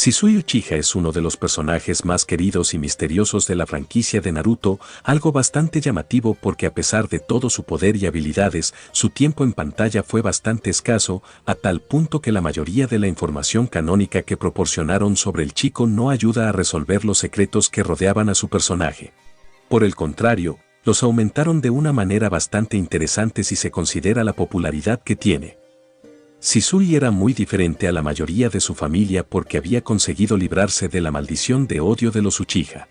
Shisui Uchiha es uno de los personajes más queridos y misteriosos de la franquicia de Naruto, algo bastante llamativo porque a pesar de todo su poder y habilidades, su tiempo en pantalla fue bastante escaso, a tal punto que la mayoría de la información canónica que proporcionaron sobre el chico no ayuda a resolver los secretos que rodeaban a su personaje. Por el contrario, los aumentaron de una manera bastante interesante si se considera la popularidad que tiene. Shisui era muy diferente a la mayoría de su familia porque había conseguido librarse de la maldición de odio de los Uchiha.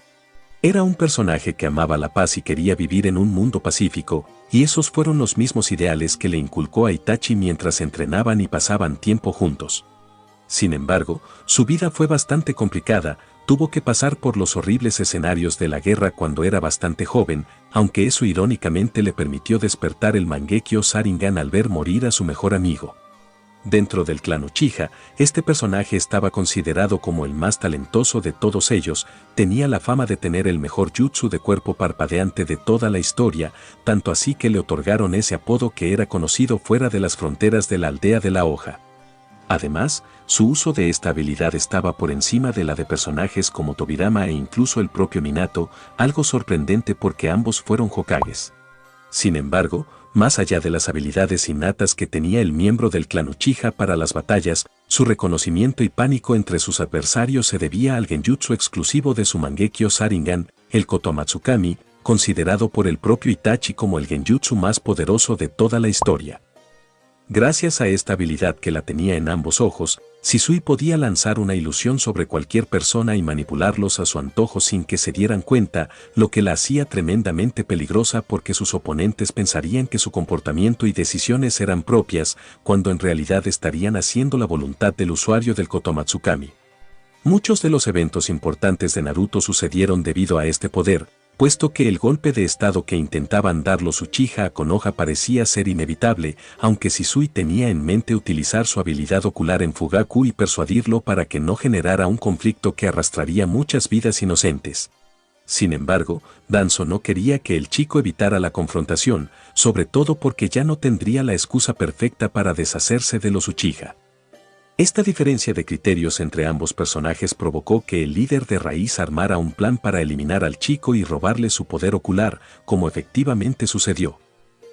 Era un personaje que amaba la paz y quería vivir en un mundo pacífico, y esos fueron los mismos ideales que le inculcó a Itachi mientras entrenaban y pasaban tiempo juntos. Sin embargo, su vida fue bastante complicada, tuvo que pasar por los horribles escenarios de la guerra cuando era bastante joven, aunque eso irónicamente le permitió despertar el Mangekyo Sharingan al ver morir a su mejor amigo. Dentro del clan Uchiha, este personaje estaba considerado como el más talentoso de todos ellos, tenía la fama de tener el mejor jutsu de cuerpo parpadeante de toda la historia, tanto así que le otorgaron ese apodo que era conocido fuera de las fronteras de la aldea de la hoja. Además, su uso de esta habilidad estaba por encima de la de personajes como Tobirama e incluso el propio Minato, algo sorprendente porque ambos fueron Hokages. Sin embargo, más allá de las habilidades innatas que tenía el miembro del clan Uchiha para las batallas, su reconocimiento y pánico entre sus adversarios se debía al genjutsu exclusivo de su Mangekyo Sharingan, el Kotomatsukami, considerado por el propio Itachi como el genjutsu más poderoso de toda la historia. Gracias a esta habilidad que la tenía en ambos ojos, Shisui podía lanzar una ilusión sobre cualquier persona y manipularlos a su antojo sin que se dieran cuenta, lo que la hacía tremendamente peligrosa porque sus oponentes pensarían que su comportamiento y decisiones eran propias, cuando en realidad estarían haciendo la voluntad del usuario del Kotomatsukami. Muchos de los eventos importantes de Naruto sucedieron debido a este poder, puesto que el golpe de estado que intentaban dar los Uchiha a Konoha parecía ser inevitable, aunque Shisui tenía en mente utilizar su habilidad ocular en Fugaku y persuadirlo para que no generara un conflicto que arrastraría muchas vidas inocentes. Sin embargo, Danzo no quería que el chico evitara la confrontación, sobre todo porque ya no tendría la excusa perfecta para deshacerse de los Uchiha. Esta diferencia de criterios entre ambos personajes provocó que el líder de Raíz armara un plan para eliminar al chico y robarle su poder ocular, como efectivamente sucedió.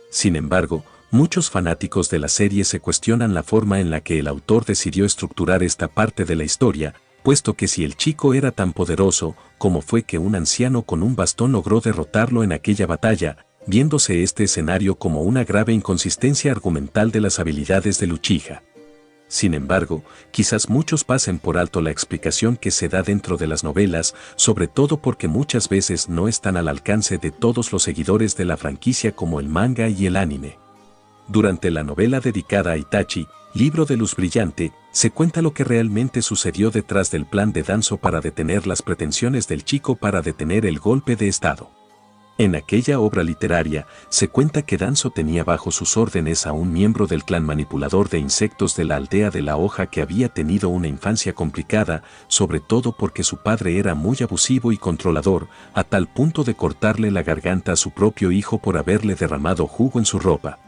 Sin embargo, muchos fanáticos de la serie se cuestionan la forma en la que el autor decidió estructurar esta parte de la historia, puesto que si el chico era tan poderoso, ¿cómo fue que un anciano con un bastón logró derrotarlo en aquella batalla, viéndose este escenario como una grave inconsistencia argumental de las habilidades del Uchiha? Sin embargo, quizás muchos pasen por alto la explicación que se da dentro de las novelas, sobre todo porque muchas veces no están al alcance de todos los seguidores de la franquicia como el manga y el anime. Durante la novela dedicada a Itachi, Libro de Luz Brillante, se cuenta lo que realmente sucedió detrás del plan de Danzo para detener las pretensiones del chico para detener el golpe de estado. En aquella obra literaria, se cuenta que Danzo tenía bajo sus órdenes a un miembro del clan manipulador de insectos de la aldea de la hoja que había tenido una infancia complicada, sobre todo porque su padre era muy abusivo y controlador, a tal punto de cortarle la garganta a su propio hijo por haberle derramado jugo en su ropa.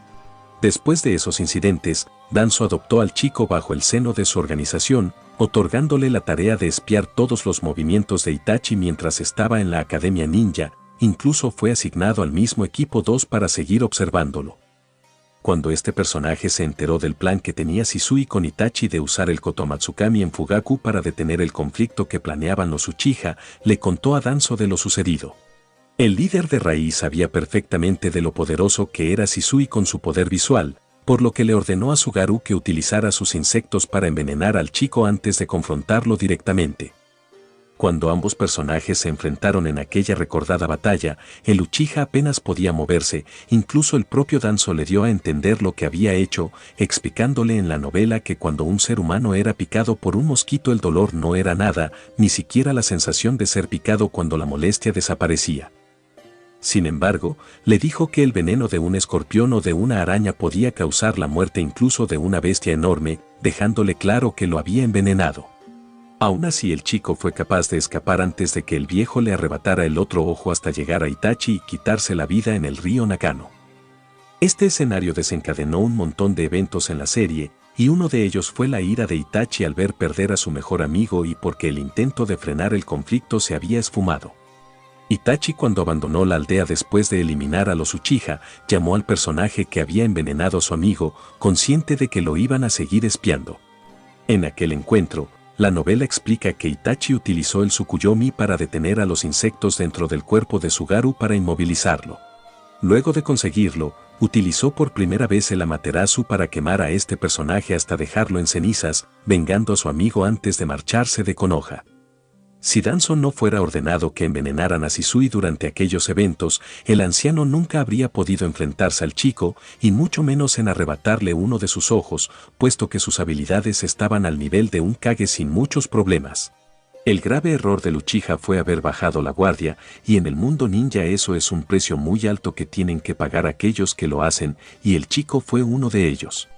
Después de esos incidentes, Danzo adoptó al chico bajo el seno de su organización, otorgándole la tarea de espiar todos los movimientos de Itachi mientras estaba en la Academia Ninja. Incluso fue asignado al mismo equipo 2 para seguir observándolo. Cuando este personaje se enteró del plan que tenía Shisui con Itachi de usar el Kotomatsukami en Fugaku para detener el conflicto que planeaban los Uchiha, le contó a Danzo de lo sucedido. El líder de Raíz sabía perfectamente de lo poderoso que era Shisui con su poder visual, por lo que le ordenó a Sugaru que utilizara sus insectos para envenenar al chico antes de confrontarlo directamente. Cuando ambos personajes se enfrentaron en aquella recordada batalla, el Uchiha apenas podía moverse, incluso el propio Danzo le dio a entender lo que había hecho, explicándole en la novela que cuando un ser humano era picado por un mosquito el dolor no era nada, ni siquiera la sensación de ser picado cuando la molestia desaparecía. Sin embargo, le dijo que el veneno de un escorpión o de una araña podía causar la muerte incluso de una bestia enorme, dejándole claro que lo había envenenado. Aún así el chico fue capaz de escapar antes de que el viejo le arrebatara el otro ojo hasta llegar a Itachi y quitarse la vida en el río Nakano. Este escenario desencadenó un montón de eventos en la serie, y uno de ellos fue la ira de Itachi al ver perder a su mejor amigo y porque el intento de frenar el conflicto se había esfumado. Itachi, cuando abandonó la aldea después de eliminar a los Uchiha, llamó al personaje que había envenenado a su amigo, consciente de que lo iban a seguir espiando. En aquel encuentro, la novela explica que Itachi utilizó el Tsukuyomi para detener a los insectos dentro del cuerpo de Tsugaru para inmovilizarlo. Luego de conseguirlo, utilizó por primera vez el Amaterasu para quemar a este personaje hasta dejarlo en cenizas, vengando a su amigo antes de marcharse de Konoha. Si Danzo no fuera ordenado que envenenaran a Shisui durante aquellos eventos, el anciano nunca habría podido enfrentarse al chico y mucho menos en arrebatarle uno de sus ojos, puesto que sus habilidades estaban al nivel de un Kage sin muchos problemas. El grave error del Uchiha fue haber bajado la guardia, y en el mundo ninja eso es un precio muy alto que tienen que pagar aquellos que lo hacen, y el chico fue uno de ellos.